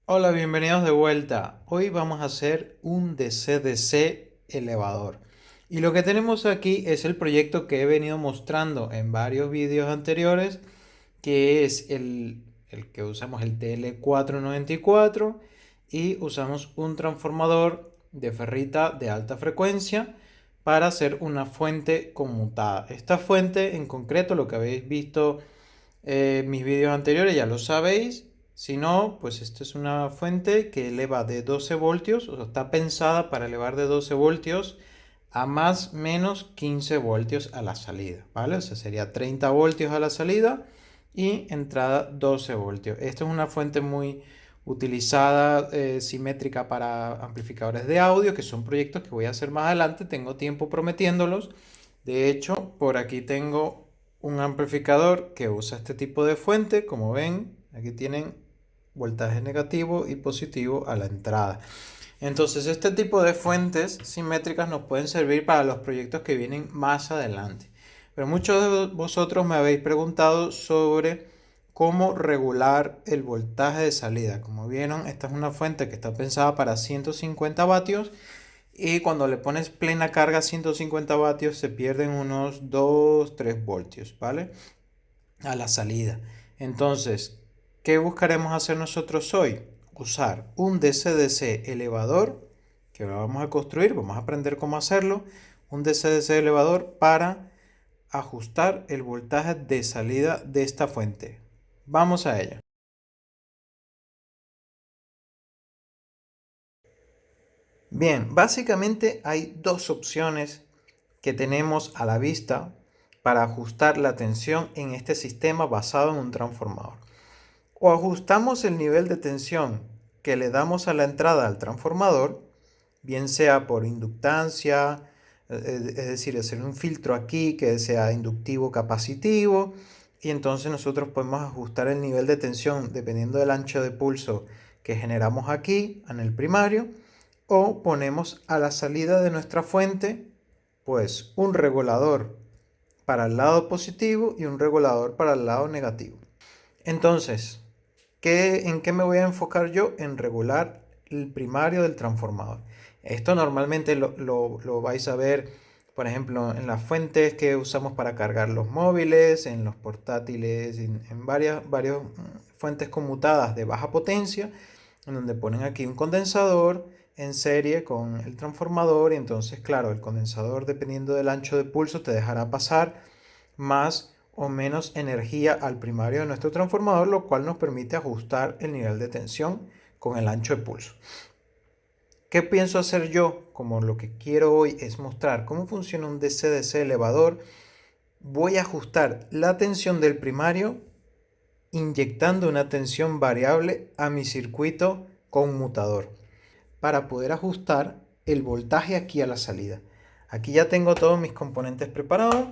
Hola, bienvenidos de vuelta. Hoy vamos a hacer un DC-DC elevador. Y lo que tenemos aquí es el proyecto que he venido mostrando en varios vídeos anteriores, que es el que usamos el TL494 y usamos un transformador de ferrita de alta frecuencia para hacer una fuente conmutada. Esta fuente en concreto, lo que habéis visto mis vídeos anteriores ya lo sabéis. Si no, pues esta es una fuente que eleva de 12 voltios, o sea, está pensada para elevar de 12 voltios a más menos 15 voltios a la salida, ¿vale? O sea, sería 30 voltios a la salida y entrada 12 voltios. Esta es una fuente muy utilizada, simétrica para amplificadores de audio, que son proyectos que voy a hacer más adelante, tengo tiempo prometiéndolos. De hecho, por aquí tengo un amplificador que usa este tipo de fuente. Como ven, aquí tienen voltaje negativo y positivo a la entrada. Entonces, este tipo de fuentes simétricas nos pueden servir para los proyectos que vienen más adelante. Pero muchos de vosotros me habéis preguntado sobre cómo regular el voltaje de salida. Como vieron, esta es una fuente que está pensada para 150 vatios y cuando le pones plena carga a 150 vatios se pierden unos 2-3 voltios, ¿vale? A la salida. Entonces, ¿qué buscaremos hacer nosotros hoy? Usar un DC-DC elevador, que lo vamos a construir, vamos a aprender cómo hacerlo, un DC-DC elevador para ajustar el voltaje de salida de esta fuente. Vamos a ella. Bien, básicamente hay dos opciones que tenemos a la vista para ajustar la tensión en este sistema basado en un transformador. O ajustamos el nivel de tensión que le damos a la entrada al transformador, bien sea por inductancia, es decir, hacer un filtro aquí que sea inductivo capacitivo, y entonces nosotros podemos ajustar el nivel de tensión dependiendo del ancho de pulso que generamos aquí en el primario, o ponemos a la salida de nuestra fuente pues un regulador para el lado positivo y un regulador para el lado negativo. Entonces, ¿en qué me voy a enfocar yo? En regular el primario del transformador. Esto normalmente lo vais a ver, por ejemplo, en las fuentes que usamos para cargar los móviles, en los portátiles, en varias fuentes conmutadas de baja potencia, en donde ponen aquí un condensador en serie con el transformador y entonces, claro, el condensador, dependiendo del ancho de pulso, te dejará pasar más o menos energía al primario de nuestro transformador, lo cual nos permite ajustar el nivel de tensión con el ancho de pulso. ¿Qué pienso hacer yo? Como lo que quiero hoy es mostrar cómo funciona un DC-DC elevador, voy a ajustar la tensión del primario inyectando una tensión variable a mi circuito conmutador para poder ajustar el voltaje aquí a la salida. Aquí ya tengo todos mis componentes preparados.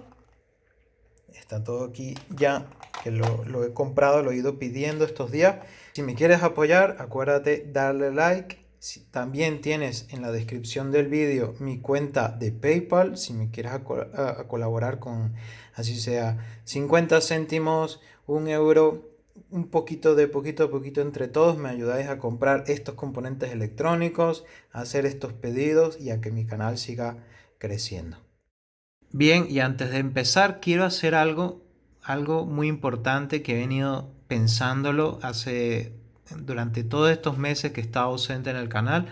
Está todo aquí ya, que lo he comprado, lo he ido pidiendo estos días. Si me quieres apoyar, acuérdate darle like. También tienes en la descripción del vídeo mi cuenta de PayPal, si me quieres a colaborar con, así sea, 50 céntimos, 1 euro, un poquito a poquito entre todos me ayudáis a comprar estos componentes electrónicos, a hacer estos pedidos y a que mi canal siga creciendo. Bien, y antes de empezar, quiero hacer algo muy importante que he venido pensándolo durante todos estos meses que he estado ausente en el canal,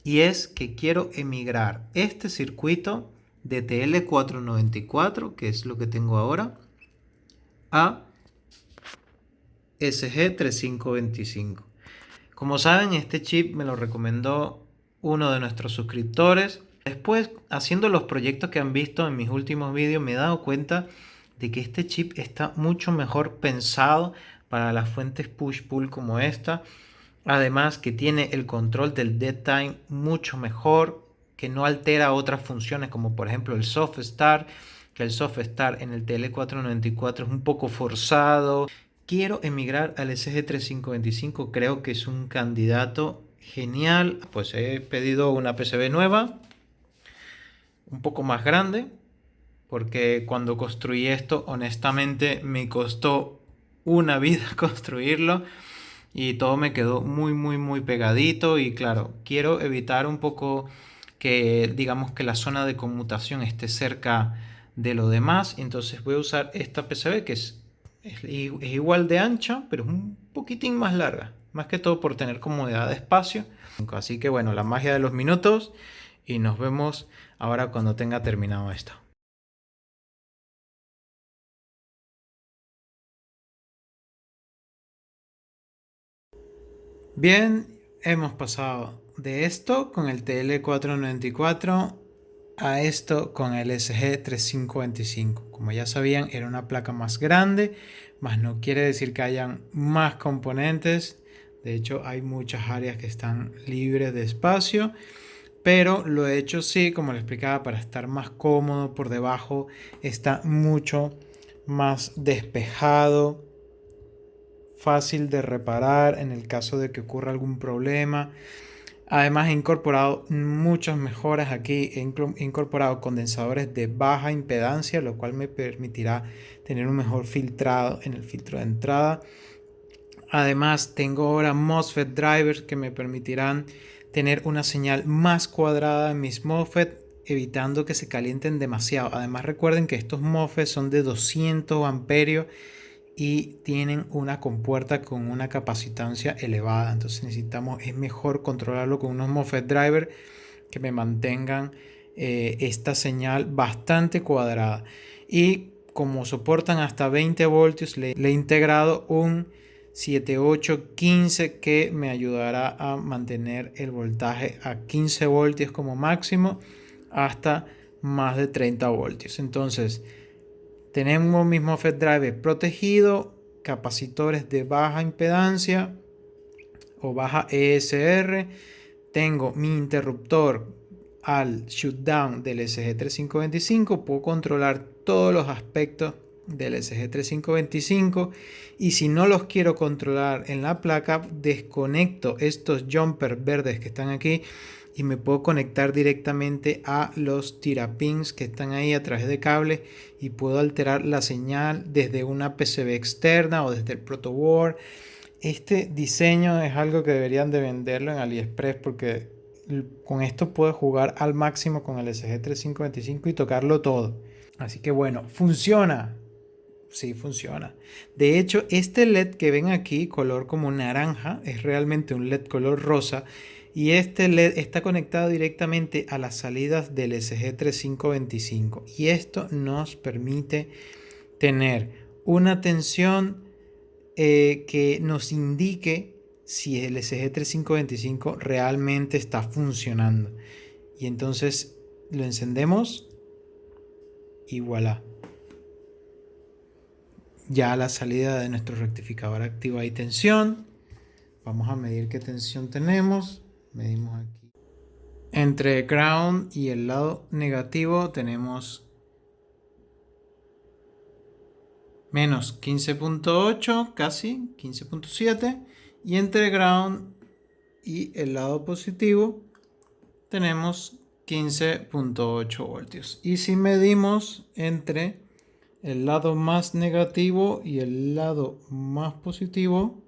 y es que quiero emigrar este circuito de TL494, que es lo que tengo ahora, a SG3525. Como saben, este chip me lo recomendó uno de nuestros suscriptores. Después, haciendo los proyectos que han visto en mis últimos vídeos, me he dado cuenta de que este chip está mucho mejor pensado para las fuentes push-pull como esta. Además que tiene el control del dead time mucho mejor, que no altera otras funciones como por ejemplo el soft start, que el soft start en el TL494 es un poco forzado. Quiero emigrar al SG3525, creo que es un candidato genial. Pues he pedido una PCB nueva, un poco más grande, porque cuando construí esto honestamente me costó una vida construirlo. y todo me quedó muy pegadito. Y claro, quiero evitar un poco que digamos que la zona de conmutación esté cerca de lo demás. Entonces voy a usar esta PCB que es igual de ancha, pero es un poquitín más larga, más que todo por tener comodidad de espacio. Así que bueno, la magia de los minutos, y nos vemos ahora cuando tenga terminado esto. Bien, hemos pasado de esto con el TL494 a esto con el SG3525. Como ya sabían, era una placa más grande, más no quiere decir que hayan más componentes. De hecho, hay muchas áreas que están libres de espacio, pero lo he hecho sí, como le explicaba, para estar más cómodo. Por debajo está mucho más despejado, fácil de reparar en el caso de que ocurra algún problema. Además he incorporado muchas mejoras aquí. He incorporado condensadores de baja impedancia, lo cual me permitirá tener un mejor filtrado en el filtro de entrada. Además tengo ahora MOSFET drivers que me permitirán tener una señal más cuadrada en mis MOSFET, evitando que se calienten demasiado. Además recuerden que estos MOSFET son de 200 amperios y tienen una compuerta con una capacitancia elevada. Entonces es mejor controlarlo con unos MOSFET driver que me mantengan esta señal bastante cuadrada. Y como soportan hasta 20 voltios, le he integrado un 7815 que me ayudará a mantener el voltaje a 15 voltios como máximo hasta más de 30 voltios. Entonces tenemos mis MOSFET driver protegido, capacitores de baja impedancia o baja ESR. Tengo mi interruptor al shutdown del SG3525. Puedo controlar todos los aspectos del SG3525, y si no los quiero controlar en la placa, desconecto estos jumpers verdes que están aquí y me puedo conectar directamente a los tirapins que están ahí a través de cable, y puedo alterar la señal desde una PCB externa o desde el protoboard. Este diseño es algo que deberían de venderlo en AliExpress, porque con esto puedo jugar al máximo con el SG3525 y tocarlo todo. Así que bueno, funciona. Sí, funciona. De hecho, este LED que ven aquí, color como naranja, es realmente un LED color rosa. Y este LED está conectado directamente a las salidas del SG3525. Y esto nos permite tener una tensión que nos indique si el SG3525 realmente está funcionando. Y entonces lo encendemos y voilà. Ya a la salida de nuestro rectificador activo hay tensión. Vamos a medir qué tensión tenemos. Medimos aquí. Entre ground y el lado negativo tenemos menos 15.8, casi 15.7. Y entre ground y el lado positivo tenemos 15.8 voltios. Y si medimos entre el lado más negativo y el lado más positivo,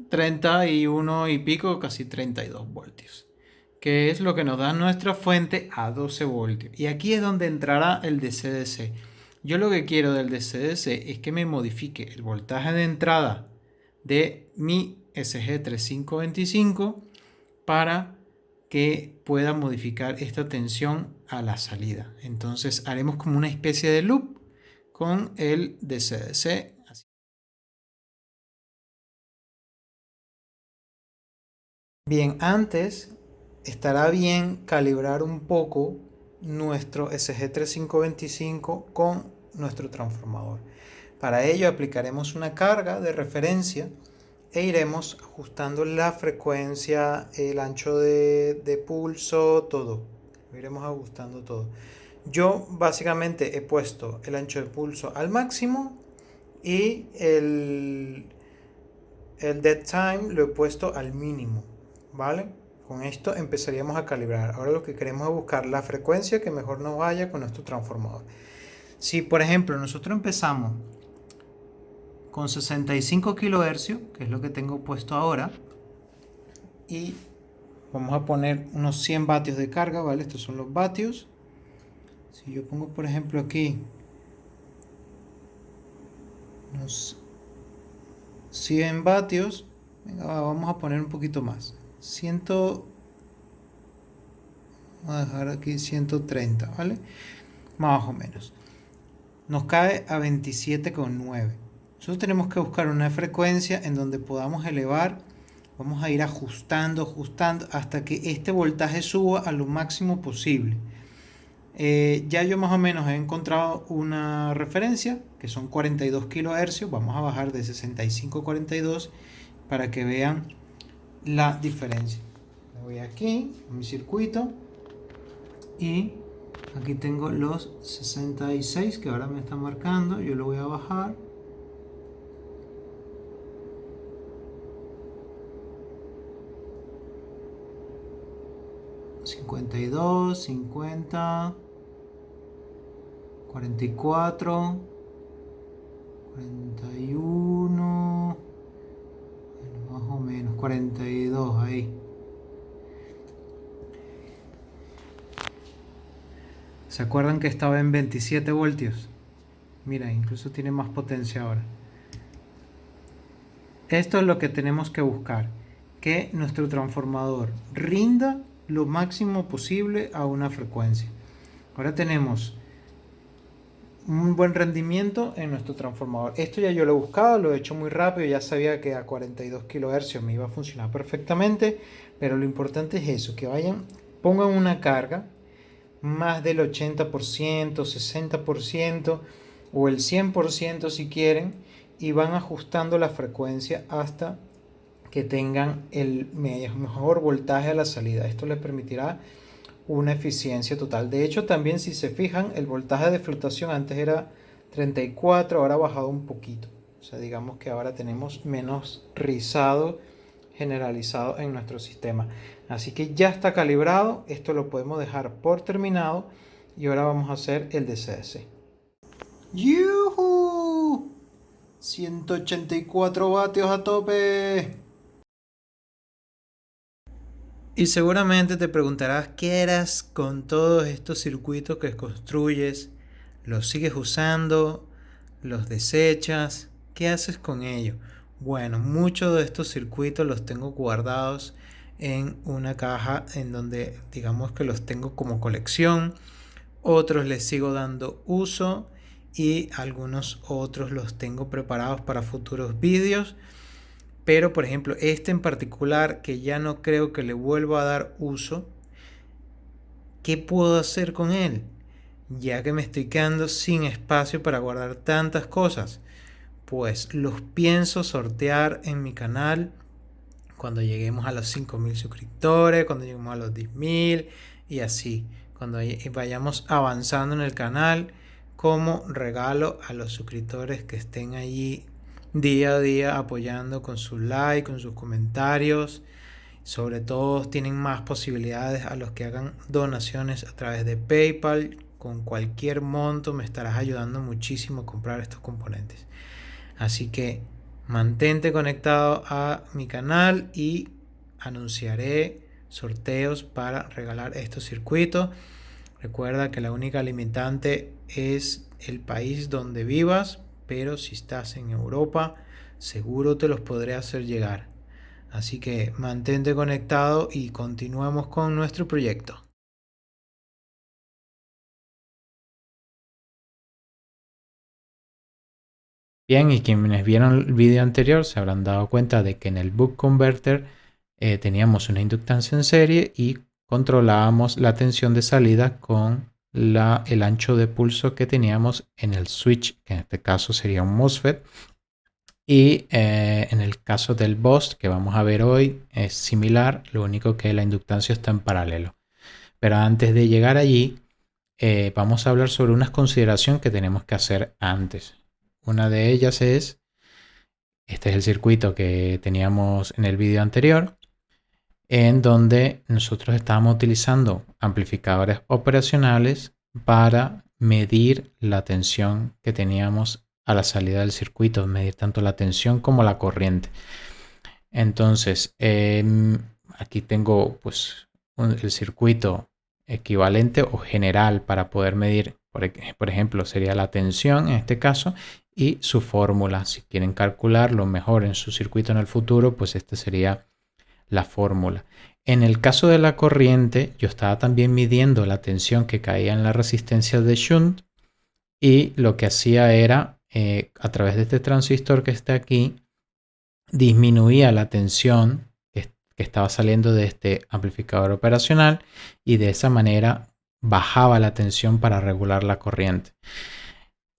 31 y pico, casi 32 voltios, que es lo que nos da nuestra fuente a 12 voltios. Y aquí es donde entrará el DC-DC. Yo lo que quiero del DC-DC es que me modifique el voltaje de entrada de mi SG3525 para que pueda modificar esta tensión a la salida. Entonces haremos como una especie de loop con el DC-DC. Bien, antes estará bien calibrar un poco nuestro SG3525 con nuestro transformador. Para ello aplicaremos una carga de referencia e iremos ajustando la frecuencia, el ancho de pulso, todo. Lo iremos ajustando todo. Yo básicamente he puesto el ancho de pulso al máximo y el dead time lo he puesto al mínimo, ¿vale? Con esto empezaríamos a calibrar. Ahora lo que queremos es buscar la frecuencia que mejor nos vaya con nuestro transformador. Si por ejemplo nosotros empezamos con 65 kHz, que es lo que tengo puesto ahora, y vamos a poner unos 100 vatios de carga, ¿vale? Estos son los vatios. Si yo pongo, por ejemplo, aquí unos 100 vatios, venga, vamos a poner un poquito más. Vamos a dejar aquí 130, ¿vale? Más o menos. Nos cae a 27,9. Nosotros tenemos que buscar una frecuencia en donde podamos elevar. Vamos a ir ajustando hasta que este voltaje suba a lo máximo posible. Ya yo más o menos he encontrado una referencia que son 42 kHz. Vamos a bajar de 65 a 42 para que vean la diferencia. Me voy aquí a mi circuito y aquí tengo los 66 que ahora me están marcando. Yo lo voy a bajar. $52, 50, 44, 41, más o menos 42 ahí. ¿Se acuerdan que estaba en 27 voltios? Mira, incluso tiene más potencia ahora. Esto es lo que tenemos que buscar, que nuestro transformador rinda lo máximo posible a una frecuencia. Ahora tenemos un buen rendimiento en nuestro transformador. Esto ya yo lo he buscado, lo he hecho muy rápido, ya sabía que a 42 kHz me iba a funcionar perfectamente, pero lo importante es eso, que pongan una carga más del 80%, 60% o el 100% si quieren, y van ajustando la frecuencia hasta que tengan el mejor voltaje a la salida. Esto les permitirá una eficiencia total. De hecho, también si se fijan, el voltaje de flotación antes era 34, ahora ha bajado un poquito. O sea, digamos que ahora tenemos menos rizado generalizado en nuestro sistema. Así que ya está calibrado. Esto lo podemos dejar por terminado y ahora vamos a hacer el DCS. ¡Yuhu! 184 vatios a tope. Y seguramente te preguntarás qué harás con todos estos circuitos que construyes. ¿Los sigues usando? ¿Los desechas? ¿Qué haces con ellos? Bueno, muchos de estos circuitos los tengo guardados en una caja en donde digamos que los tengo como colección. Otros les sigo dando uso y algunos otros los tengo preparados para futuros vídeos. Pero por ejemplo este en particular, que ya no creo que le vuelva a dar uso, ¿qué puedo hacer con él? Ya que me estoy quedando sin espacio para guardar tantas cosas, pues los pienso sortear en mi canal cuando lleguemos a los 5.000 suscriptores, cuando lleguemos a los 10.000 y así, cuando vayamos avanzando en el canal, como regalo a los suscriptores que estén allí día a día apoyando con su like, con sus comentarios. Sobre todo tienen más posibilidades a los que hagan donaciones a través de PayPal. Con cualquier monto me estarás ayudando muchísimo a comprar estos componentes. Así que mantente conectado a mi canal y anunciaré sorteos para regalar estos circuitos. Recuerda que la única limitante es el país donde vivas, pero si estás en Europa, seguro te los podré hacer llegar. Así que mantente conectado y continuamos con nuestro proyecto. Bien, y quienes vieron el vídeo anterior se habrán dado cuenta de que en el Buck Converter teníamos una inductancia en serie y controlábamos la tensión de salida con el ancho de pulso que teníamos en el switch, que en este caso sería un MOSFET. Y en el caso del BOST que vamos a ver hoy es similar, lo único que la inductancia está en paralelo. Pero antes de llegar allí, vamos a hablar sobre unas consideraciones que tenemos que hacer antes. Una de ellas es, este es el circuito que teníamos en el vídeo anterior, en donde nosotros estábamos utilizando amplificadores operacionales para medir la tensión que teníamos a la salida del circuito, medir tanto la tensión como la corriente. Entonces, aquí tengo pues el circuito equivalente o general para poder medir, por ejemplo, sería la tensión en este caso y su fórmula. Si quieren calcularlo mejor en su circuito en el futuro, pues esta sería la fórmula. En el caso de la corriente, yo estaba también midiendo la tensión que caía en la resistencia de shunt y lo que hacía era, a través de este transistor que está aquí, disminuía la tensión que estaba saliendo de este amplificador operacional y de esa manera bajaba la tensión para regular la corriente.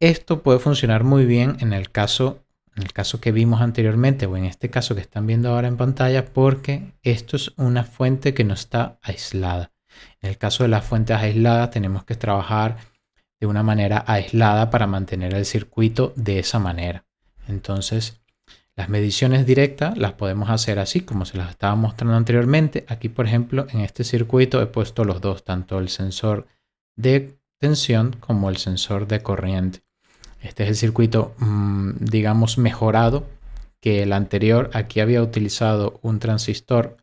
Esto puede funcionar muy bien en el caso que vimos anteriormente o en este caso que están viendo ahora en pantalla, porque esto es una fuente que no está aislada. En el caso de las fuentes aisladas tenemos que trabajar de una manera aislada para mantener el circuito de esa manera. Entonces, las mediciones directas las podemos hacer así como se las estaba mostrando anteriormente. Aquí, por ejemplo, en este circuito he puesto los dos, tanto el sensor de tensión como el sensor de corriente. Este es el circuito, digamos, mejorado que el anterior. Aquí había utilizado un transistor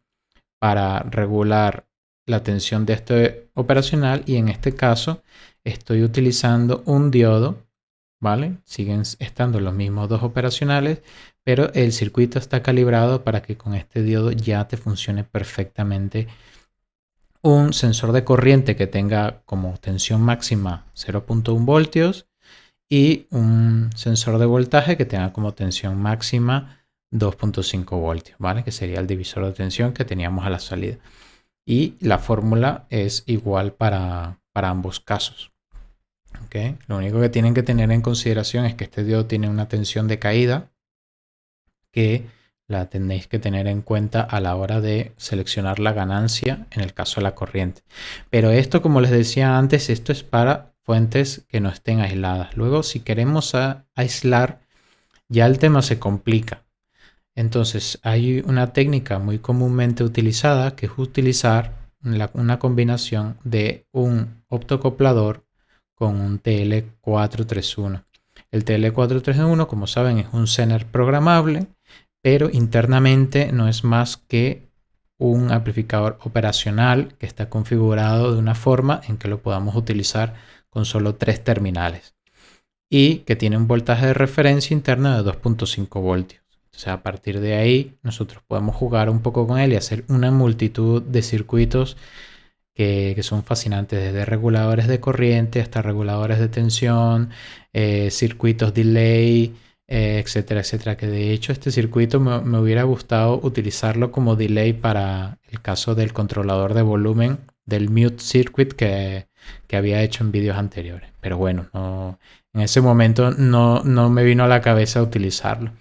para regular la tensión de este operacional y en este caso estoy utilizando un diodo, ¿vale? Siguen estando los mismos dos operacionales, pero el circuito está calibrado para que con este diodo ya te funcione perfectamente un sensor de corriente que tenga como tensión máxima 0.1 voltios y un sensor de voltaje que tenga como tensión máxima 2.5 voltios, ¿vale? Que sería el divisor de tensión que teníamos a la salida. Y la fórmula es igual para ambos casos. ¿Okay? Lo único que tienen que tener en consideración es que este diodo tiene una tensión de caída que la tenéis que tener en cuenta a la hora de seleccionar la ganancia en el caso de la corriente. Pero esto, como les decía antes, esto es para fuentes que no estén aisladas. Luego, si queremos aislar, ya el tema se complica. Entonces, hay una técnica muy comúnmente utilizada que es utilizar una combinación de un optocoplador con un TL431. El TL431, como saben, es un Zener programable, pero internamente no es más que un amplificador operacional que está configurado de una forma en que lo podamos utilizar con solo 3 terminales y que tiene un voltaje de referencia interno de 2.5 voltios. O sea, a partir de ahí nosotros podemos jugar un poco con él y hacer una multitud de circuitos que son fascinantes, desde reguladores de corriente hasta reguladores de tensión, circuitos delay, etcétera, etcétera. Que de hecho este circuito me hubiera gustado utilizarlo como delay para el caso del controlador de volumen del mute circuit que había hecho en vídeos anteriores. Pero bueno, en ese momento no me vino a la cabeza utilizarlo.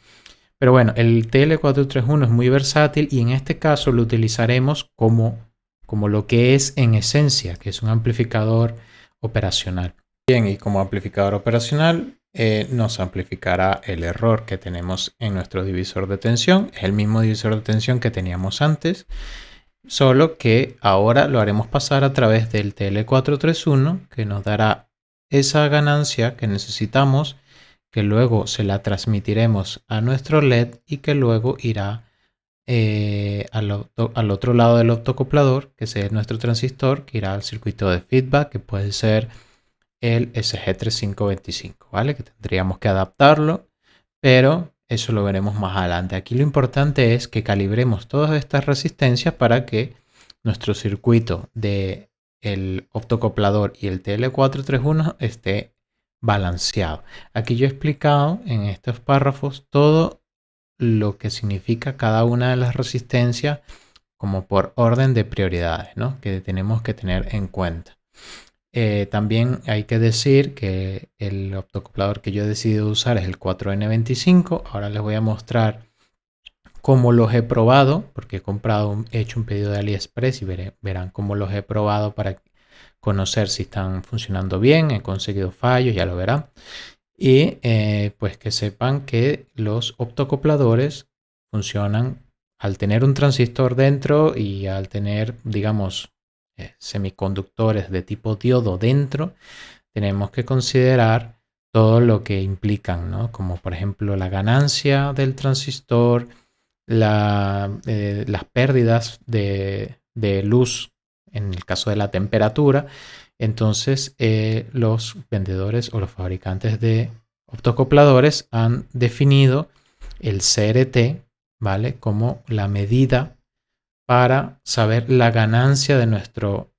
Pero bueno, el TL431 es muy versátil y en este caso lo utilizaremos como lo que es en esencia, que es un amplificador operacional. Bien, y como amplificador operacional nos amplificará el error que tenemos en nuestro divisor de tensión. Es el mismo divisor de tensión que teníamos antes, solo que ahora lo haremos pasar a través del TL431, que nos dará esa ganancia que necesitamos, que luego se la transmitiremos a nuestro LED y que luego irá al otro lado del optocoplador, que es nuestro transistor, que irá al circuito de feedback, que puede ser el SG3525, ¿vale? Que tendríamos que adaptarlo, pero eso lo veremos más adelante. Aquí lo importante es que calibremos todas estas resistencias para que nuestro circuito de el optocoplador y el TL431 esté balanceado. Aquí yo he explicado en estos párrafos todo lo que significa cada una de las resistencias como por orden de prioridades, ¿no? Que tenemos que tener en cuenta. También hay que decir que el optocoplador que yo he decidido usar es el 4N25. Ahora les voy a mostrar cómo los he probado, porque he hecho un pedido de AliExpress y verán cómo los he probado para conocer si están funcionando bien. He conseguido fallos, ya lo verán. Y pues que sepan que los optocopladores funcionan al tener un transistor dentro y al tener, digamos, semiconductores de tipo diodo dentro. Tenemos que considerar todo lo que implican, ¿no? Como por ejemplo la ganancia del transistor, las pérdidas de luz en el caso de la temperatura. Entonces, los vendedores o los fabricantes de optocopladores han definido el CRT, ¿vale? Como la medida para saber la ganancia de nuestro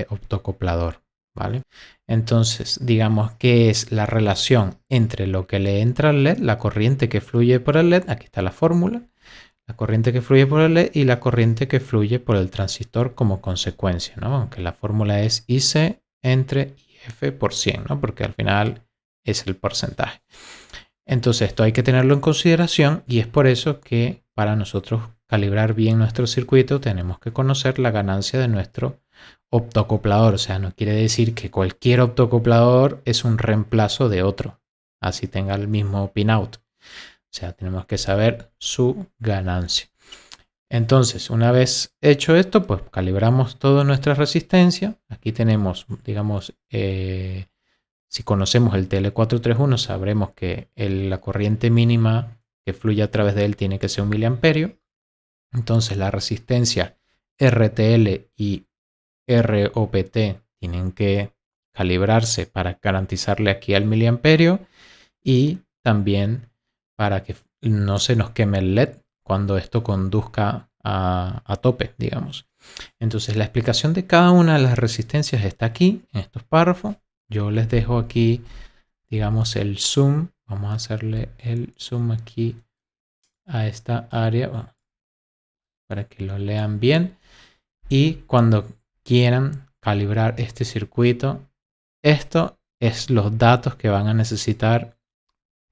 optocoplador, ¿vale? Entonces, digamos que es la relación entre lo que le entra al LED, la corriente que fluye por el LED, aquí está la fórmula, la corriente que fluye por el LED y la corriente que fluye por el transistor como consecuencia, ¿no? Aunque la fórmula es IC entre IF por 100, ¿no? Porque al final es el porcentaje. Entonces esto hay que tenerlo en consideración y es por eso que para nosotros calibrar bien nuestro circuito tenemos que conocer la ganancia de nuestro optocoplador. O sea, no quiere decir que cualquier optocoplador es un reemplazo de otro, así tenga el mismo pinout. O sea, tenemos que saber su ganancia. Entonces, una vez hecho esto, pues calibramos toda nuestra resistencia. Aquí tenemos, digamos, si conocemos el TL431, sabremos que la corriente mínima que fluye a través de él tiene que ser 1 miliamperio. Entonces, la resistencia RTL y ROPT tienen que calibrarse para garantizarle aquí al miliamperio y también para que no se nos queme el LED cuando esto conduzca a tope, digamos. Entonces, la explicación de cada una de las resistencias está aquí, en estos párrafos. Yo les dejo aquí, digamos, el zoom. Vamos a hacerle el zoom aquí a esta área para que lo lean bien. Y cuando quieran calibrar este circuito, esto es los datos que van a necesitar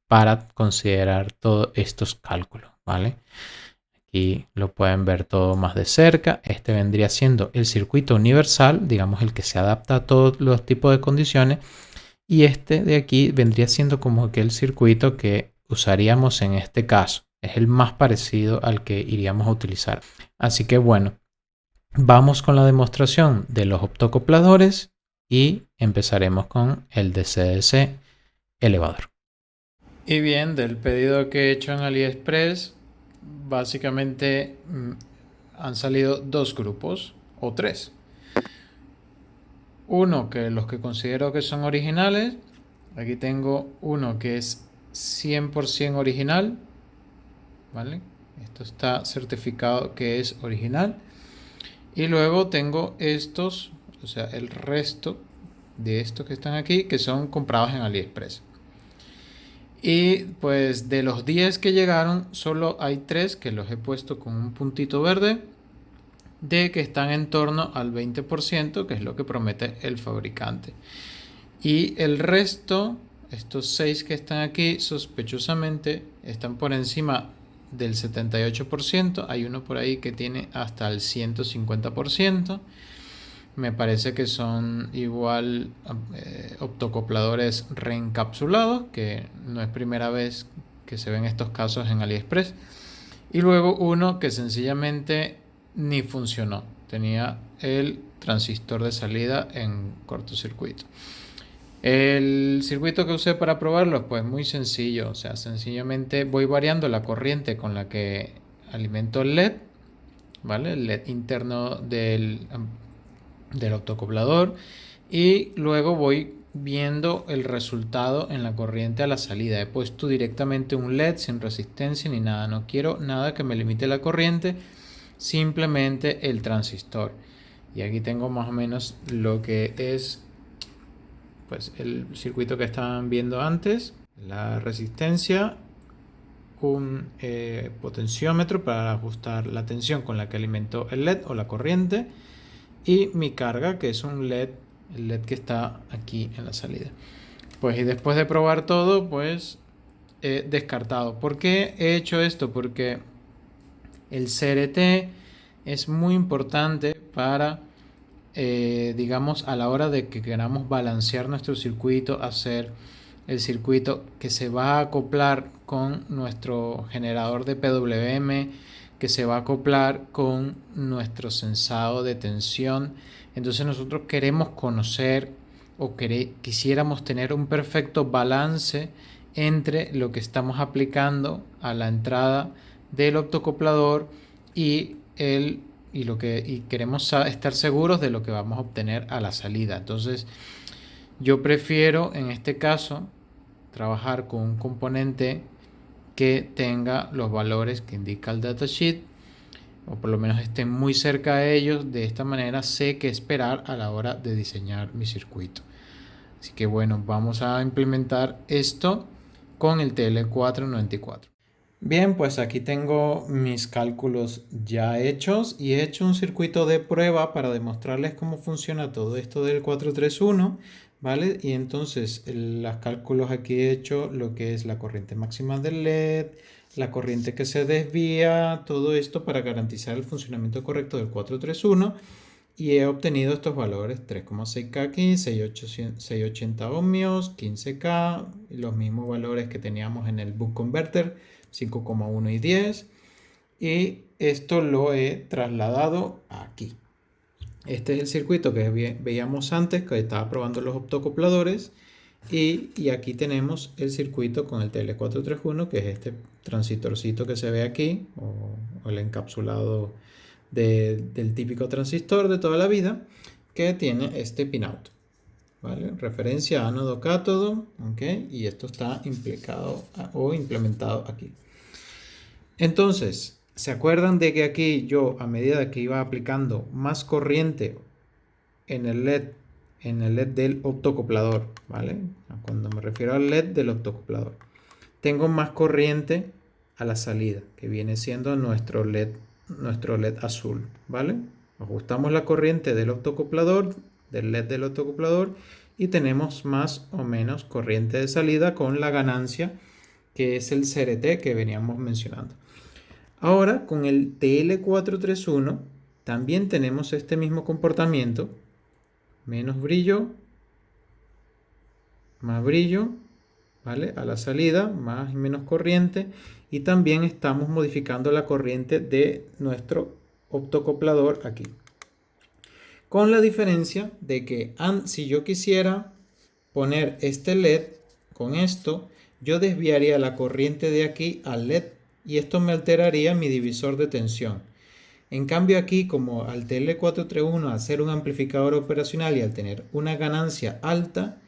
para considerar todos estos cálculos, ¿vale? Aquí lo pueden ver todo más de cerca. Este vendría siendo el circuito universal, digamos el que se adapta a todos los tipos de condiciones. Y este de aquí vendría siendo como que el circuito que usaríamos en este caso. Es el más parecido al que iríamos a utilizar. Así que bueno, vamos con la demostración de los optocopladores y empezaremos con el DC-DC elevador. Y bien, del pedido que he hecho en AliExpress, básicamente han salido dos grupos o tres. Uno que los que considero que son originales. Aquí tengo uno que es 100% original, ¿vale? Esto está certificado que es original. Y luego tengo estos, o sea, el resto de estos que están aquí, que son comprados en AliExpress. Y pues de los 10 que llegaron, solo hay 3 que los he puesto con un puntito verde, de que están en torno al 20%, que es lo que promete el fabricante. Y el resto, estos 6 que están aquí, sospechosamente están por encima del 78%. Hay uno por ahí que tiene hasta el 150%. Me parece que son igual optocopladores reencapsulados, que no es primera vez que se ven estos casos en AliExpress. Y luego uno que sencillamente ni funcionó. Tenía el transistor de salida en cortocircuito. El circuito que usé para probarlo, pues muy sencillo. O sea, sencillamente voy variando la corriente con la que alimento el LED, ¿vale? El LED interno del optocoplador, y luego voy viendo el resultado en la corriente a la salida. He puesto directamente un LED sin resistencia ni nada. No quiero nada que me limite la corriente, simplemente el transistor. Y aquí tengo más o menos lo que es pues el circuito que estaban viendo antes, la resistencia, un potenciómetro para ajustar la tensión con la que alimento el LED o la corriente, y mi carga, que es un LED, el LED que está aquí en la salida. Pues y después de probar todo, pues he descartado. ¿Por qué he hecho esto? Porque el CRT es muy importante para digamos, a la hora de que queramos balancear nuestro circuito, hacer el circuito que se va a acoplar con nuestro generador de PWM, que se va a acoplar con nuestro sensado de tensión. Entonces nosotros queremos conocer o quisiéramos tener un perfecto balance entre lo que estamos aplicando a la entrada del optocoplador y queremos estar seguros de lo que vamos a obtener a la salida. Entonces, yo prefiero en este caso trabajar con un componente que tenga los valores que indica el datasheet, o por lo menos estén muy cerca de ellos. De esta manera sé qué esperar a la hora de diseñar mi circuito. Así que bueno, vamos a implementar esto con el TL494. Bien, pues aquí tengo mis cálculos ya hechos y he hecho un circuito de prueba para demostrarles cómo funciona todo esto del 431, ¿vale? Y entonces los cálculos aquí he hecho lo que es la corriente máxima del LED, la corriente que se desvía, todo esto para garantizar el funcionamiento correcto del 431. Y he obtenido estos valores: 3,6K aquí, 680 ohmios, 15K, los mismos valores que teníamos en el Buck Converter, 5,1 y 10. Y esto lo he trasladado aquí. Este es el circuito que veíamos antes, que estaba probando los optocopladores. Y aquí tenemos el circuito con el TL431, que es este transitorcito que se ve aquí, o el encapsulado del típico transistor de toda la vida, que tiene este pinout, ¿vale? Referencia ánodo cátodo, ¿ok? Y esto está implicado o implementado aquí. Entonces, ¿se acuerdan de que aquí yo, a medida que iba aplicando más corriente en el LED del optocoplador, ¿vale? Cuando me refiero al LED del optocoplador, tengo más corriente a la salida, que viene siendo nuestro LED azul, ¿vale? Ajustamos la corriente del optocoplador, del LED del optocoplador, y tenemos más o menos corriente de salida con la ganancia, que es el CRT que veníamos mencionando. Ahora, con el TL431 también tenemos este mismo comportamiento: menos brillo, más brillo, ¿vale? A la salida, más y menos corriente, y también estamos modificando la corriente de nuestro optocoplador aquí. Con la diferencia de que si yo quisiera poner este LED con esto, yo desviaría la corriente de aquí al LED y esto me alteraría mi divisor de tensión. En cambio aquí, como al TL431, al ser un amplificador operacional y al tener una ganancia alta,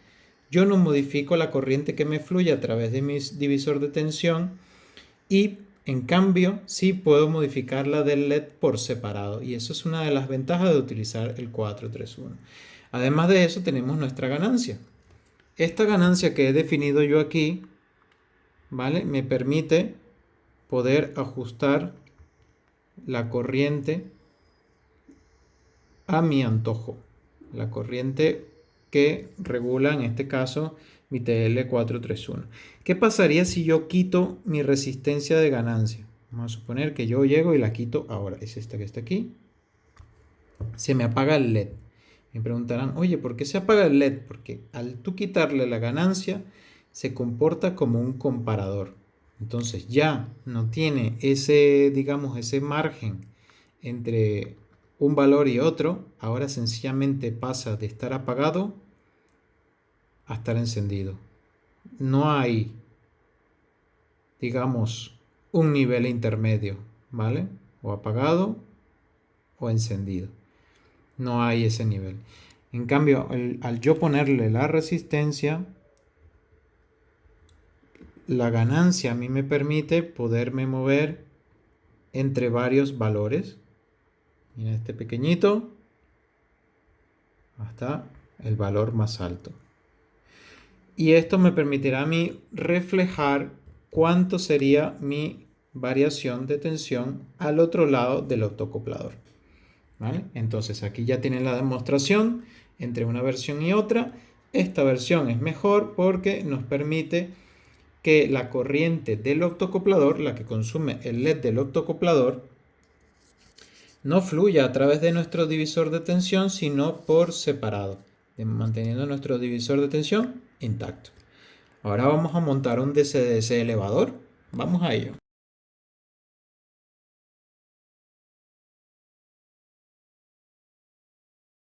yo no modifico la corriente que me fluye a través de mi divisor de tensión, y en cambio sí puedo modificar la del LED por separado, y eso es una de las ventajas de utilizar el 431. Además de eso, tenemos nuestra ganancia. Esta ganancia que he definido yo aquí, ¿vale?, me permite poder ajustar la corriente a mi antojo, la corriente que regula en este caso mi TL431. ¿Qué pasaría si yo quito mi resistencia de ganancia? Vamos a suponer que yo llego y la quito ahora. Es esta que está aquí. Se me apaga el LED. Me preguntarán, oye, ¿por qué se apaga el LED? Porque al tú quitarle la ganancia, se comporta como un comparador. Entonces ya no tiene ese, digamos, ese margen entre un valor y otro. Ahora sencillamente pasa de estar apagado a estar encendido. No hay, digamos, un nivel intermedio, ¿vale? O apagado o encendido. No hay ese nivel. En cambio, al yo ponerle la resistencia, la ganancia a mí me permite poderme mover entre varios valores. Mira, este pequeñito hasta el valor más alto. Y esto me permitirá a mí reflejar cuánto sería mi variación de tensión al otro lado del optocoplador, ¿vale? Entonces aquí ya tienen la demostración entre una versión y otra. Esta versión es mejor porque nos permite que la corriente del optocoplador, la que consume el LED del optocoplador, no fluya a través de nuestro divisor de tensión, sino por separado, manteniendo nuestro divisor de tensión intacto. Ahora vamos a montar un DC-DC elevador. Vamos a ello.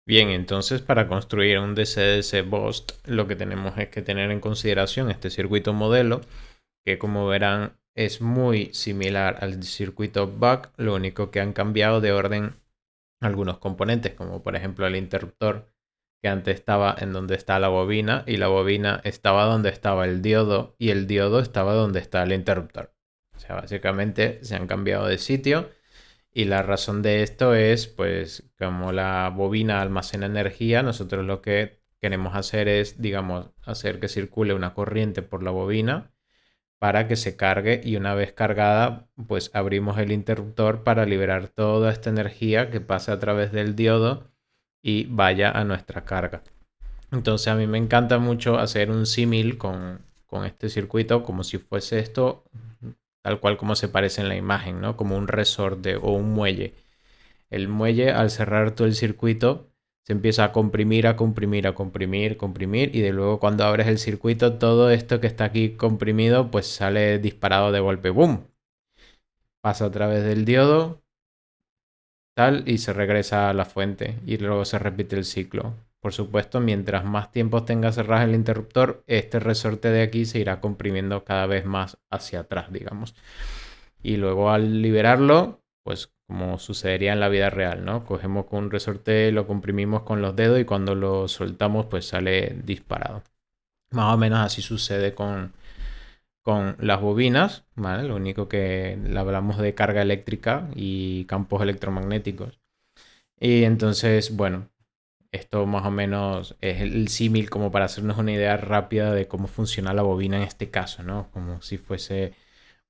Bien, entonces para construir un DC-DC Boost lo que tenemos es que tener en consideración este circuito modelo, que como verán es muy similar al circuito Buck, lo único que han cambiado de orden algunos componentes, como por ejemplo el interruptor, que antes estaba en donde está la bobina y la bobina estaba donde estaba el diodo y el diodo estaba donde está el interruptor. O sea, básicamente se han cambiado de sitio y la razón de esto es, pues, como la bobina almacena energía, nosotros lo que queremos hacer es, digamos, hacer que circule una corriente por la bobina para que se cargue y una vez cargada, pues abrimos el interruptor para liberar toda esta energía que pasa a través del diodo y vaya a nuestra carga. Entonces a mí me encanta mucho hacer un símil con este circuito como si fuese esto tal cual como se parece en la imagen, ¿no? Como un resorte o un muelle. El muelle, al cerrar todo el circuito, se empieza a comprimir, a comprimir, a comprimir, comprimir, y de luego cuando abres el circuito, todo esto que está aquí comprimido, pues sale disparado de golpe. ¡Boom! Pasa a través del diodo, tal, y se regresa a la fuente, y luego se repite el ciclo. Por supuesto, mientras más tiempo tenga cerrado el interruptor, este resorte de aquí se irá comprimiendo cada vez más hacia atrás, digamos. Y luego al liberarlo, pues como sucedería en la vida real, ¿no? Cogemos con un resorte, lo comprimimos con los dedos y cuando lo soltamos, pues sale disparado. Más o menos así sucede con las bobinas, ¿vale? Lo único que hablamos de carga eléctrica y campos electromagnéticos. Y entonces, bueno, esto más o menos es el símil como para hacernos una idea rápida de cómo funciona la bobina en este caso, ¿no? Como si fuese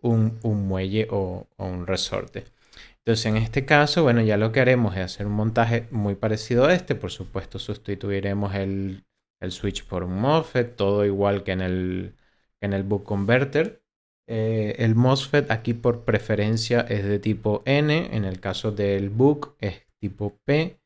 un muelle o un resorte. Entonces, en este caso, bueno, ya lo que haremos es hacer un montaje muy parecido a este. Por supuesto, sustituiremos el switch por un MOSFET, todo igual que en el Buck Converter. El MOSFET aquí por preferencia es de tipo N, en el caso del Buck es tipo P,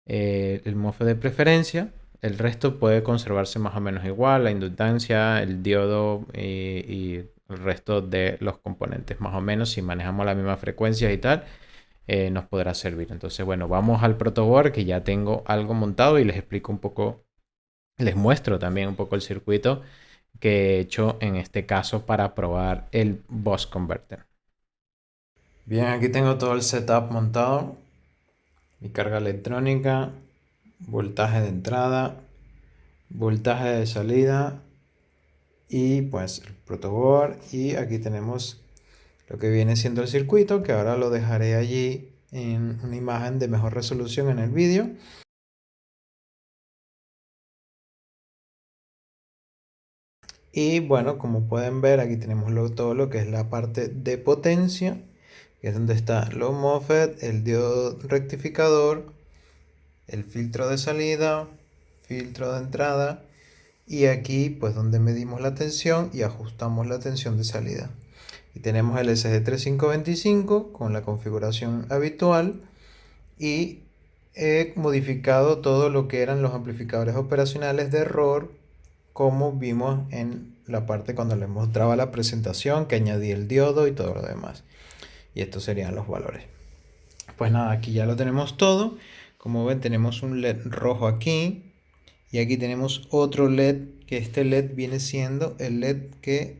el MOSFET de preferencia. El resto puede conservarse más o menos igual, la inductancia, el diodo y el resto de los componentes, más o menos, si manejamos las mismas frecuencias y tal, nos podrá servir. Entonces, bueno, vamos al protoboard que ya tengo algo montado y les explico un poco, les muestro también un poco el circuito que he hecho en este caso para probar el Bus Converter. Bien, aquí tengo todo el setup montado, mi carga electrónica, voltaje de entrada, voltaje de salida y pues el protoboard, y aquí tenemos lo que viene siendo el circuito, que ahora lo dejaré allí en una imagen de mejor resolución en el vídeo. Y bueno, como pueden ver, aquí tenemos todo lo que es la parte de potencia, que es donde está los MOSFET, el diodo rectificador, el filtro de salida, filtro de entrada, y aquí pues donde medimos la tensión y ajustamos la tensión de salida. Y tenemos el SG3525 con la configuración habitual, y he modificado todo lo que eran los amplificadores operacionales de error, como vimos en la parte cuando les mostraba la presentación, que añadí el diodo y todo lo demás. Y estos serían los valores. Pues nada, aquí ya lo tenemos todo. Como ven, tenemos un LED rojo aquí, y aquí tenemos otro LED, que este LED viene siendo el LED que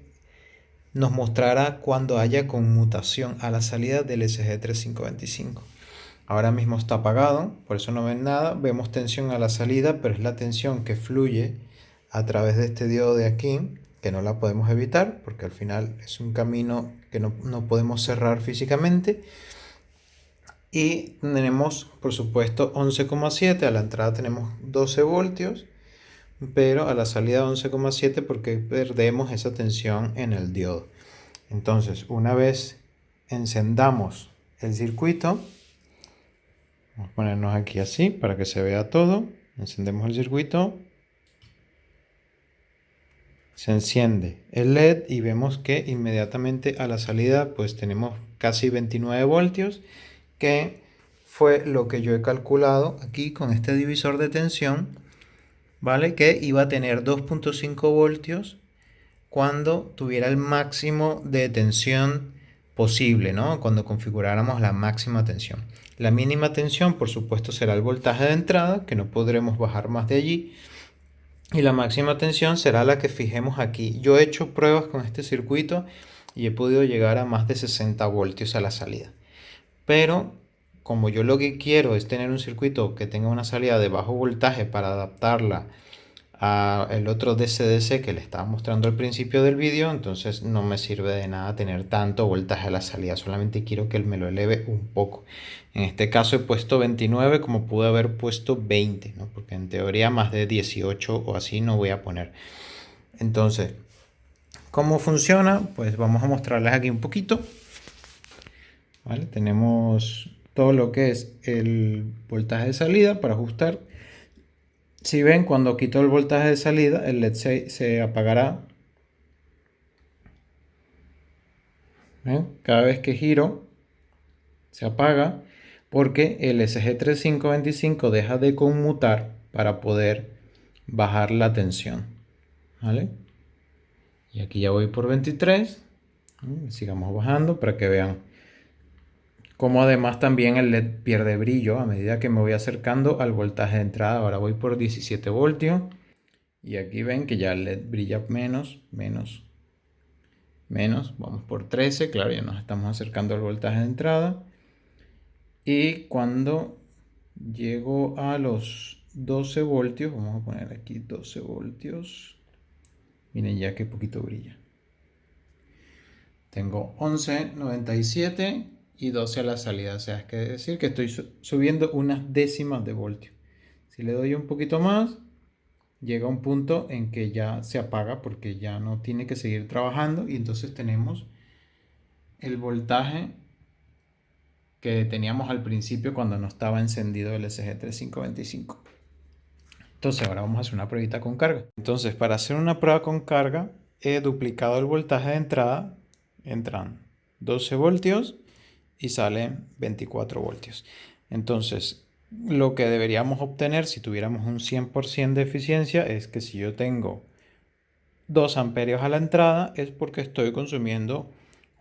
nos mostrará cuando haya conmutación a la salida del SG3525. Ahora mismo está apagado, por eso no ven nada. Vemos tensión a la salida, pero es la tensión que fluye a través de este diodo de aquí, que no la podemos evitar, porque al final es un camino que no podemos cerrar físicamente. Y tenemos, por supuesto, 11,7. A la entrada tenemos 12 voltios, pero a la salida 11,7 porque perdemos esa tensión en el diodo. Entonces, una vez encendamos el circuito, vamos a ponernos aquí así para que se vea todo. Encendemos el circuito. Se enciende el LED y vemos que inmediatamente a la salida pues tenemos casi 29 voltios, que fue lo que yo he calculado aquí con este divisor de tensión, ¿vale? Que iba a tener 2,5 voltios cuando tuviera el máximo de tensión posible, ¿no? Cuando configuráramos la máxima tensión. La mínima tensión, por supuesto, será el voltaje de entrada, que no podremos bajar más de allí. Y la máxima tensión será la que fijemos aquí. Yo he hecho pruebas con este circuito y he podido llegar a más de 60 voltios a la salida. Pero como yo lo que quiero es tener un circuito que tenga una salida de bajo voltaje para adaptarla a el otro DC-DC que le estaba mostrando al principio del vídeo, entonces no me sirve de nada tener tanto voltaje a la salida, solamente quiero que él me lo eleve un poco. En este caso he puesto 29 como pude haber puesto 20, ¿no? Porque en teoría más de 18 o así no voy a poner. Entonces, ¿cómo funciona? Pues vamos a mostrarles aquí un poquito. ¿Vale? Tenemos todo lo que es el voltaje de salida para ajustar. Si ven, cuando quito el voltaje de salida, el LED se apagará. ¿Ven? Cada vez que giro, se apaga porque el SG3525 deja de conmutar para poder bajar la tensión. ¿Vale? Y aquí ya voy por 23. Sigamos bajando para que vean como además también el LED pierde brillo a medida que me voy acercando al voltaje de entrada. Ahora voy por 17 voltios y aquí ven que ya el LED brilla menos. Vamos por 13, claro, ya nos estamos acercando al voltaje de entrada. Y cuando llego a los 12 voltios, vamos a poner aquí 12 voltios. Miren ya qué poquito brilla. Tengo 11,97 y 12 a la salida, o sea, es que decir que estoy subiendo unas décimas de voltio. Si le doy un poquito más, llega un punto en que ya se apaga porque ya no tiene que seguir trabajando y entonces tenemos el voltaje que teníamos al principio cuando no estaba encendido el SG3525. Entonces ahora vamos a hacer una pruebita con carga. Entonces para hacer una prueba con carga he duplicado el voltaje de entrada. Entran 12 voltios y salen 24 voltios. Entonces, lo que deberíamos obtener si tuviéramos un 100% de eficiencia es que si yo tengo 2 amperios a la entrada es porque estoy consumiendo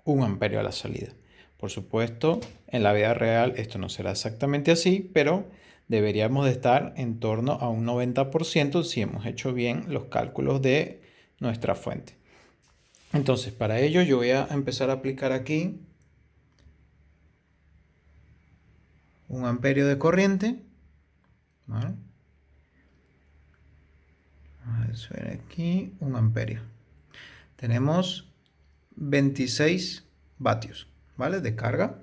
1 amperio a la salida. Por supuesto, en la vida real esto no será exactamente así, pero deberíamos de estar en torno a un 90% si hemos hecho bien los cálculos de nuestra fuente. Entonces, para ello yo voy a empezar a aplicar aquí 1 amperio de corriente. ¿Vale? Vamos a ver aquí 1 amperio. Tenemos 26 vatios, ¿vale? De carga.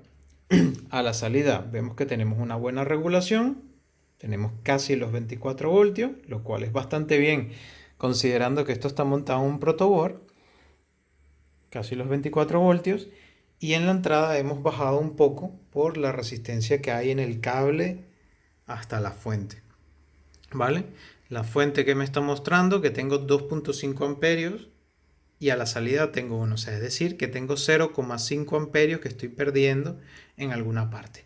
A la salida vemos que tenemos una buena regulación. Tenemos casi los 24 voltios, lo cual es bastante bien considerando que esto está montado en un protoboard. Casi los 24 voltios. Y en la entrada hemos bajado un poco por la resistencia que hay en el cable hasta la fuente. ¿Vale? La fuente que me está mostrando que tengo 2,5 amperios y a la salida tengo 1. O sea, es decir, que tengo 0,5 amperios que estoy perdiendo en alguna parte.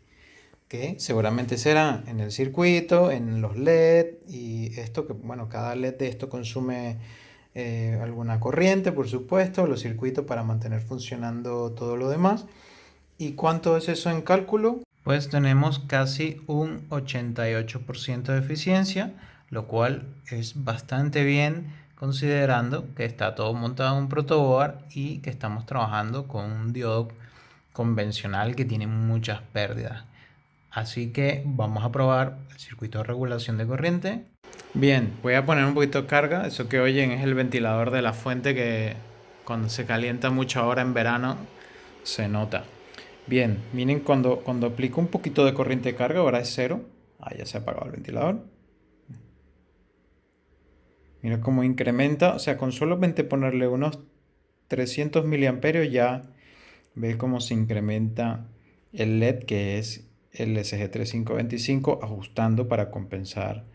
Que seguramente será en el circuito, en los LED y esto que, bueno, cada LED de esto consume alguna corriente, por supuesto, los circuitos para mantener funcionando todo lo demás. ¿Y cuánto es eso en cálculo? Pues tenemos casi un 88% de eficiencia, lo cual es bastante bien considerando que está todo montado en un protoboard y que estamos trabajando con un diodo convencional que tiene muchas pérdidas. Así que vamos a probar el circuito de regulación de corriente. Bien, voy a poner un poquito de carga. Eso que oyen es el ventilador de la fuente que cuando se calienta mucho ahora en verano se nota. Bien, miren cuando aplico un poquito de corriente de carga, ahora es 0. Ah, ya se ha apagado el ventilador. Mira cómo incrementa, o sea, con solamente ponerle unos 300 miliamperios ya ve cómo se incrementa el LED que es el SG3525 ajustando para compensar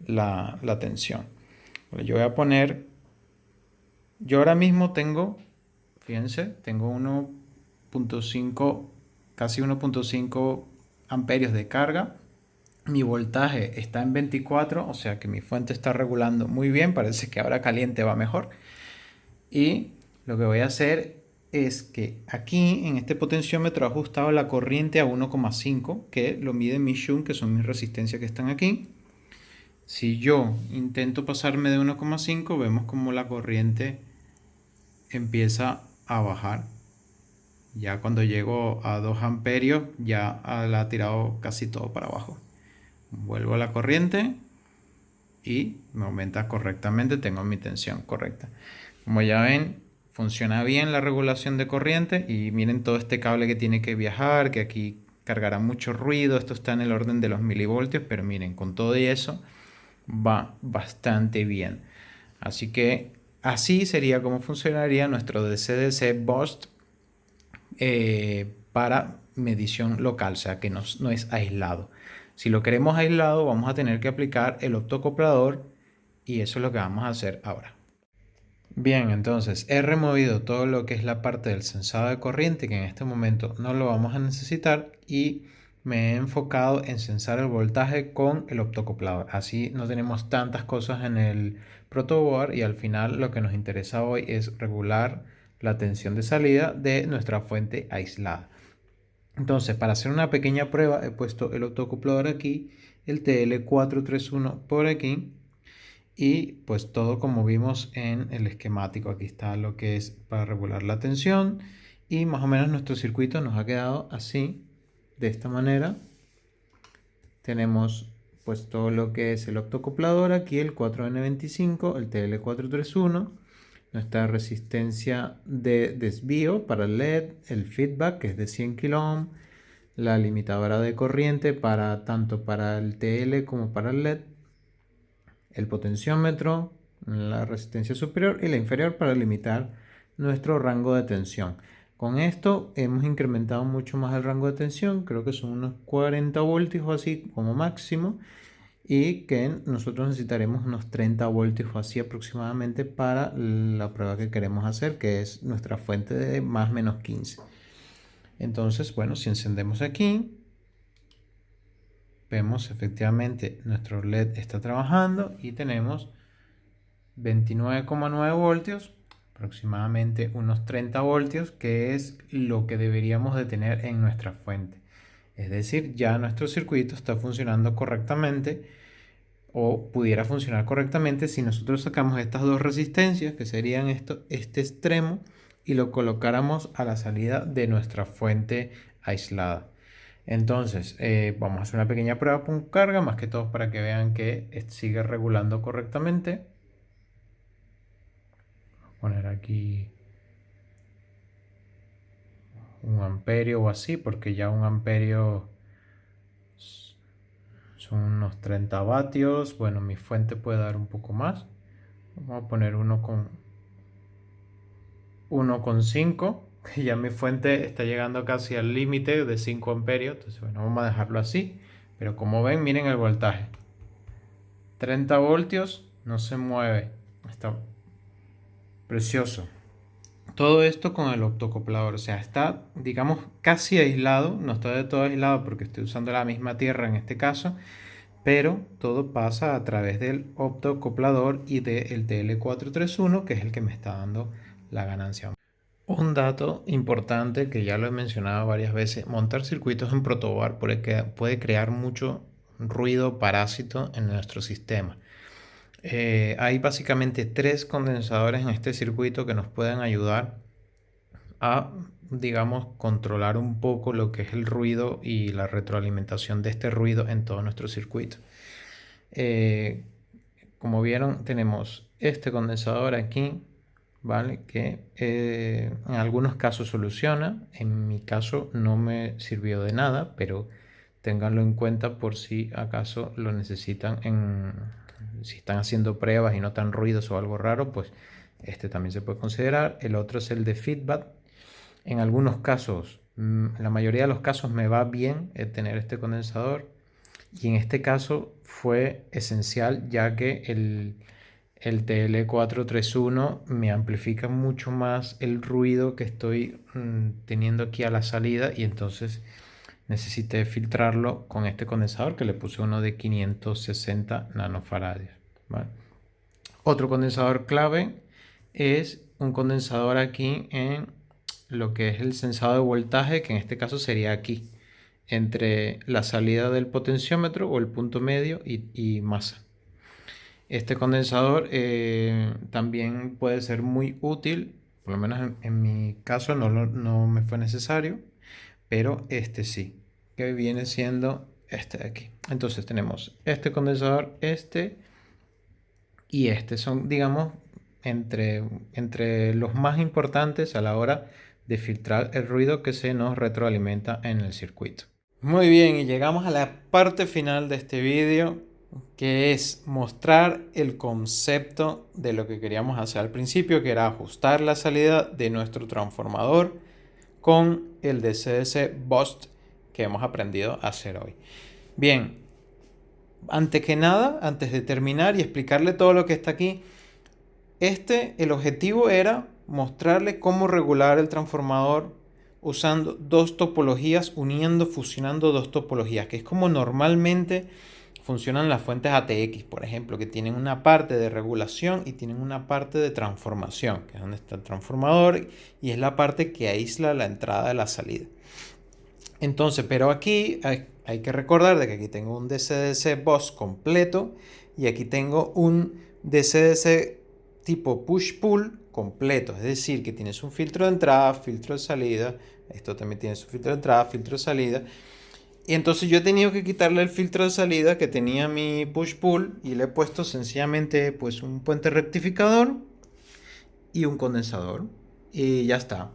la tensión. Bueno, yo voy a poner, yo ahora mismo tengo, fíjense, tengo 1,5, casi 1,5 amperios de carga. Mi voltaje está en 24, o sea que mi fuente está regulando muy bien. Parece que ahora caliente va mejor. Y lo que voy a hacer es que aquí en este potenciómetro he ajustado la corriente a 1,5, que lo mide mi shunt, que son mis resistencias que están aquí. Si yo intento pasarme de 1,5, vemos como la corriente empieza a bajar. Ya cuando llego a 2 amperios, ya la ha tirado casi todo para abajo. Vuelvo a la corriente y me aumenta correctamente, tengo mi tensión correcta. Como ya ven, funciona bien la regulación de corriente y miren todo este cable que tiene que viajar, que aquí cargará mucho ruido, esto está en el orden de los milivoltios, pero miren, con todo y eso va bastante bien. Así que así sería como funcionaría nuestro DC-DC Boost para medición local, o sea que no es aislado. Si lo queremos aislado, vamos a tener que aplicar el optocoplador y eso es lo que vamos a hacer ahora. Bien, entonces he removido todo lo que es la parte del sensado de corriente, que en este momento no lo vamos a necesitar, y me he enfocado en sensar el voltaje con el optocoplador. Así no tenemos tantas cosas en el protoboard y al final lo que nos interesa hoy es regular la tensión de salida de nuestra fuente aislada. Entonces, para hacer una pequeña prueba, he puesto el optocoplador aquí, el TL431 por aquí, y pues todo como vimos en el esquemático. Aquí está lo que es para regular la tensión y más o menos nuestro circuito nos ha quedado así, de esta manera. Tenemos pues todo lo que es el optocoplador aquí, el 4N25, el TL431, nuestra resistencia de desvío para el LED, el feedback que es de 100 kΩ, la limitadora de corriente para tanto para el TL como para el LED, el potenciómetro, la resistencia superior y la inferior para limitar nuestro rango de tensión. Con esto hemos incrementado mucho más el rango de tensión, creo que son unos 40 voltios o así como máximo, y que nosotros necesitaremos unos 30 voltios o así aproximadamente para la prueba que queremos hacer, que es nuestra fuente de más menos 15. Entonces, bueno, si encendemos aquí, vemos efectivamente nuestro LED está trabajando y tenemos 29,9 voltios, aproximadamente unos 30 voltios, que es lo que deberíamos de tener en nuestra fuente. Es decir, ya nuestro circuito está funcionando correctamente o pudiera funcionar correctamente si nosotros sacamos estas dos resistencias, que serían este extremo, y lo colocáramos a la salida de nuestra fuente aislada. Entonces, vamos a hacer una pequeña prueba con carga, más que todo para que vean que sigue regulando correctamente. Voy a poner aquí 1 amperio o así, porque ya 1 amperio son unos 30 vatios. Bueno, mi fuente puede dar un poco más. Vamos a poner 1,5, que ya mi fuente está llegando casi al límite de 5 amperios. Entonces, bueno, vamos a dejarlo así. Pero como ven, miren el voltaje. 30 voltios, no se mueve. Está precioso. Todo esto con el optocoplador, o sea, está, digamos, casi aislado, no está de todo aislado porque estoy usando la misma tierra en este caso, pero todo pasa a través del optocoplador y del TL431, que es el que me está dando la ganancia. Un dato importante que ya lo he mencionado varias veces, montar circuitos en protoboard puede crear mucho ruido parásito en nuestro sistema. Hay básicamente 3 condensadores en este circuito que nos pueden ayudar a, digamos, controlar un poco lo que es el ruido y la retroalimentación de este ruido en todo nuestro circuito. Eh, Como vieron, tenemos este condensador aquí, ¿vale? Que en algunos casos soluciona, en mi caso no me sirvió de nada, pero ténganlo en cuenta por si acaso lo necesitan si están haciendo pruebas y notan ruidos o algo raro, pues este también se puede considerar. El otro es el de feedback. En algunos casos, la mayoría de los casos me va bien tener este condensador, y en este caso fue esencial ya que el TL431 me amplifica mucho más el ruido que estoy teniendo aquí a la salida, y entonces necesité filtrarlo con este condensador que le puse uno de 560 nanofaradios, ¿vale? Otro condensador clave es un condensador aquí en lo que es el sensado de voltaje, que en este caso sería aquí, entre la salida del potenciómetro o el punto medio y masa. Este condensador también puede ser muy útil, por lo menos en mi caso no me fue necesario, pero este sí, que viene siendo este de aquí. Entonces tenemos este condensador, este y este. Son, digamos, entre los más importantes a la hora de filtrar el ruido que se nos retroalimenta en el circuito. Muy bien, y llegamos a la parte final de este vídeo, que es mostrar el concepto de lo que queríamos hacer al principio, que era ajustar la salida de nuestro transformador con el DC-DC Boost que hemos aprendido a hacer hoy. Bien, antes que nada, antes de terminar y explicarle todo lo que está aquí, el objetivo era mostrarle cómo regular el transformador usando dos topologías, fusionando dos topologías, que es como normalmente funcionan las fuentes ATX, por ejemplo, que tienen una parte de regulación y tienen una parte de transformación, que es donde está el transformador y es la parte que aísla la entrada de la salida. Entonces, pero aquí hay que recordar de que aquí tengo un DC-DC bus completo y aquí tengo un DC-DC tipo push-pull completo, es decir, que tienes un filtro de entrada, filtro de salida, esto también tiene su filtro de entrada, filtro de salida. Y entonces yo he tenido que quitarle el filtro de salida que tenía mi push-pull y le he puesto sencillamente pues un puente rectificador y un condensador y ya está.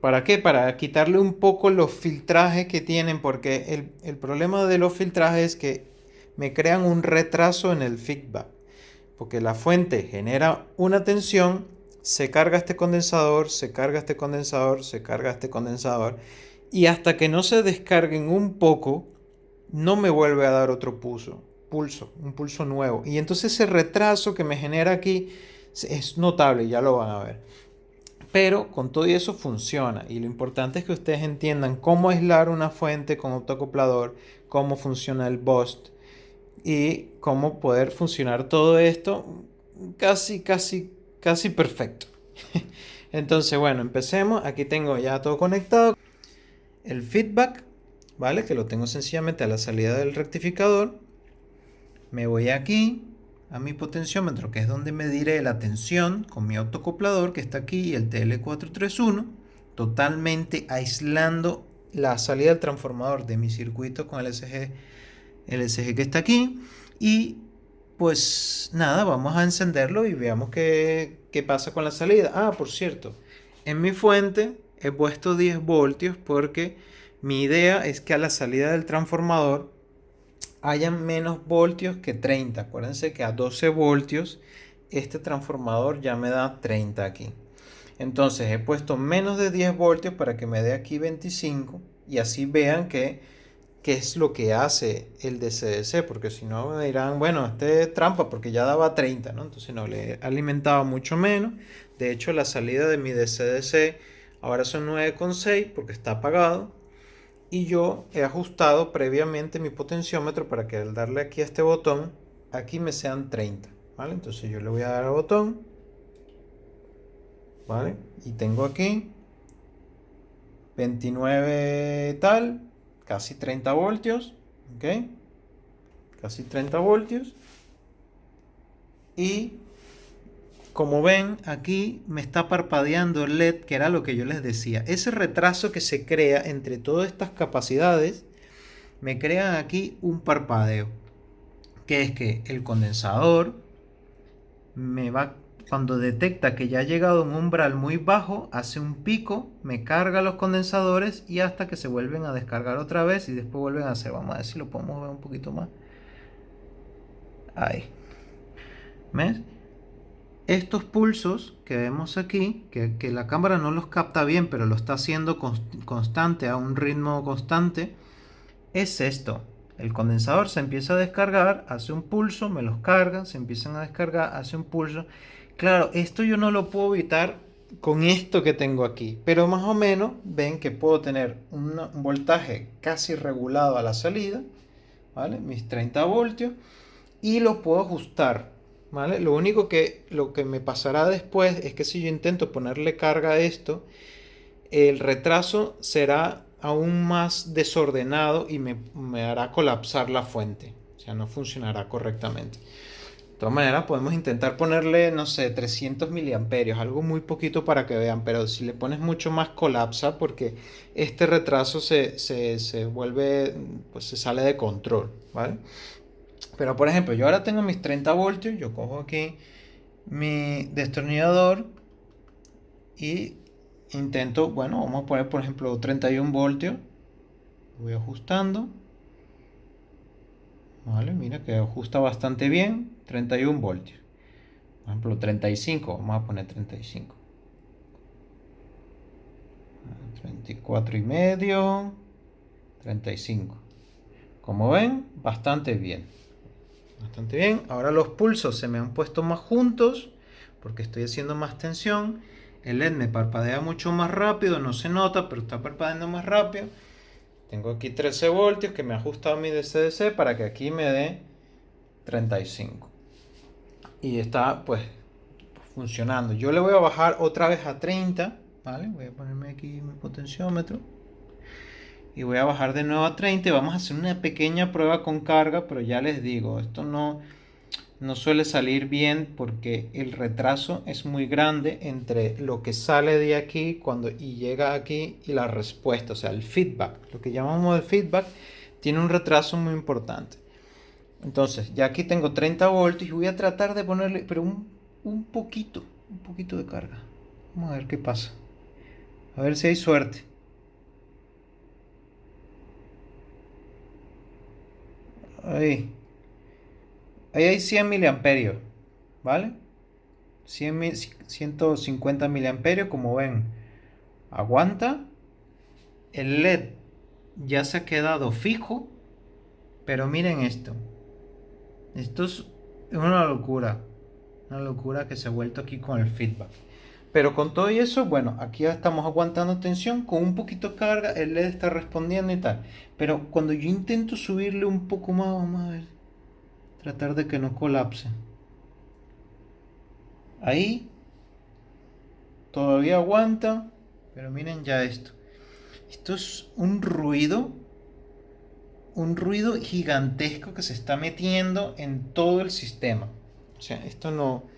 ¿Para qué? Para quitarle un poco los filtrajes que tienen, porque el problema de los filtrajes es que me crean un retraso en el feedback, porque la fuente genera una tensión, se carga este condensador, se carga este condensador, se carga este condensador, y hasta que no se descarguen un poco, no me vuelve a dar otro un pulso nuevo. Y entonces ese retraso que me genera aquí es notable, ya lo van a ver. Pero con todo eso funciona y lo importante es que ustedes entiendan cómo aislar una fuente con autoacoplador, cómo funciona el boost y cómo poder funcionar todo esto casi perfecto. Entonces, bueno, empecemos. Aquí tengo ya todo conectado. El feedback, ¿vale? Que lo tengo sencillamente a la salida del rectificador. Me voy aquí a mi potenciómetro, que es donde mediré la tensión con mi autoacoplador, que está aquí, el TL431, totalmente aislando la salida del transformador de mi circuito con el SG que está aquí. Y pues nada, vamos a encenderlo y veamos qué pasa con la salida. Ah, por cierto, en mi fuente he puesto 10 voltios porque mi idea es que a la salida del transformador hayan menos voltios que 30. Acuérdense que a 12 voltios este transformador ya me da 30 aquí. Entonces he puesto menos de 10 voltios para que me dé aquí 25 y así vean qué es lo que hace el DC-DC, porque si no me dirán, bueno, este es trampa porque ya daba 30, ¿no? Entonces no, le alimentaba mucho menos. De hecho, la salida de mi DC-DC ahora son 9,6 porque está apagado. Y yo he ajustado previamente mi potenciómetro para que al darle aquí a este botón, aquí me sean 30, ¿vale? Entonces yo le voy a dar al botón, ¿vale? Y tengo aquí 29 tal, casi 30 voltios, ¿ok? Casi 30 voltios. Y como ven, aquí me está parpadeando el LED, que era lo que yo les decía. Ese retraso que se crea entre todas estas capacidades, me crean aquí un parpadeo. Que es que el condensador cuando detecta que ya ha llegado a un umbral muy bajo, hace un pico, me carga los condensadores y hasta que se vuelven a descargar otra vez y después vuelven a hacer. Vamos a ver si lo podemos ver un poquito más. Ahí. ¿Ves? Estos pulsos que vemos aquí, que la cámara no los capta bien, pero lo está haciendo constante, a un ritmo constante, es esto. El condensador se empieza a descargar, hace un pulso, me los carga, se empiezan a descargar, hace un pulso. Claro, esto yo no lo puedo evitar con esto que tengo aquí, pero más o menos ven que puedo tener un voltaje casi regulado a la salida, ¿vale? Mis 30 voltios, y lo puedo ajustar. ¿Vale? Lo único que me pasará después es que si yo intento ponerle carga a esto, el retraso será aún más desordenado y me hará colapsar la fuente. O sea, no funcionará correctamente. De todas maneras, podemos intentar ponerle, no sé, 300 miliamperios, algo muy poquito para que vean, pero si le pones mucho más colapsa porque este retraso se vuelve, pues se sale de control, ¿vale? Pero por ejemplo, yo ahora tengo mis 30 voltios, yo cojo aquí mi destornillador y intento, bueno, vamos a poner por ejemplo 31 voltios, voy ajustando, vale, mira que ajusta bastante bien, 31 voltios. Por ejemplo, 35, vamos a poner 35. 34 y medio, 35. Como ven, bastante bien. Bastante bien. Ahora los pulsos se me han puesto más juntos porque estoy haciendo más tensión. El LED me parpadea mucho más rápido, no se nota, pero está parpadeando más rápido. Tengo aquí 13 voltios que me ha ajustado mi DC-DC para que aquí me dé 35. Y está pues funcionando. Yo le voy a bajar otra vez a 30, ¿vale? Voy a ponerme aquí mi potenciómetro. Y voy a bajar de nuevo a 30 y vamos a hacer una pequeña prueba con carga, pero ya les digo, esto no suele salir bien porque el retraso es muy grande entre lo que sale de aquí y llega aquí y la respuesta, o sea, el feedback. Lo que llamamos el feedback tiene un retraso muy importante. Entonces, ya aquí tengo 30 voltios y voy a tratar de ponerle, pero un poquito de carga. Vamos a ver qué pasa. A ver si hay suerte. Ahí. Ahí hay 100 miliamperios, ¿vale? 150 miliamperios, como ven, aguanta. El LED ya se ha quedado fijo, pero miren esto. Esto es una locura que se ha vuelto aquí con el feedback. Pero con todo y eso, bueno, aquí ya estamos aguantando tensión, con un poquito de carga, el LED está respondiendo y tal. Pero cuando yo intento subirle un poco más, vamos a ver, tratar de que no colapse. Ahí todavía aguanta, pero miren ya esto. Esto es un ruido gigantesco que se está metiendo en todo el sistema. O sea, esto no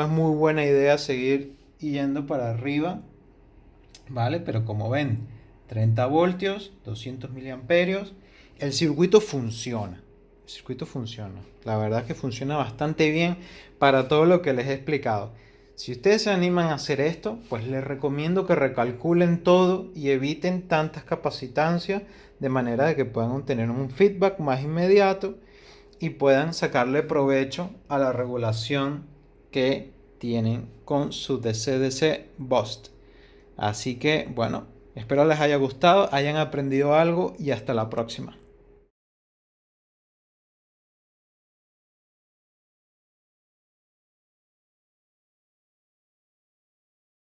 es muy buena idea seguir yendo para arriba, ¿vale? Pero como ven, 30 voltios, 200 miliamperios, el circuito funciona. El circuito funciona. La verdad es que funciona bastante bien para todo lo que les he explicado. Si ustedes se animan a hacer esto, pues les recomiendo que recalculen todo y eviten tantas capacitancias de manera de que puedan obtener un feedback más inmediato y puedan sacarle provecho a la regulación que tienen con su DC-DC Boost. Así que bueno, espero les haya gustado, hayan aprendido algo y hasta la próxima.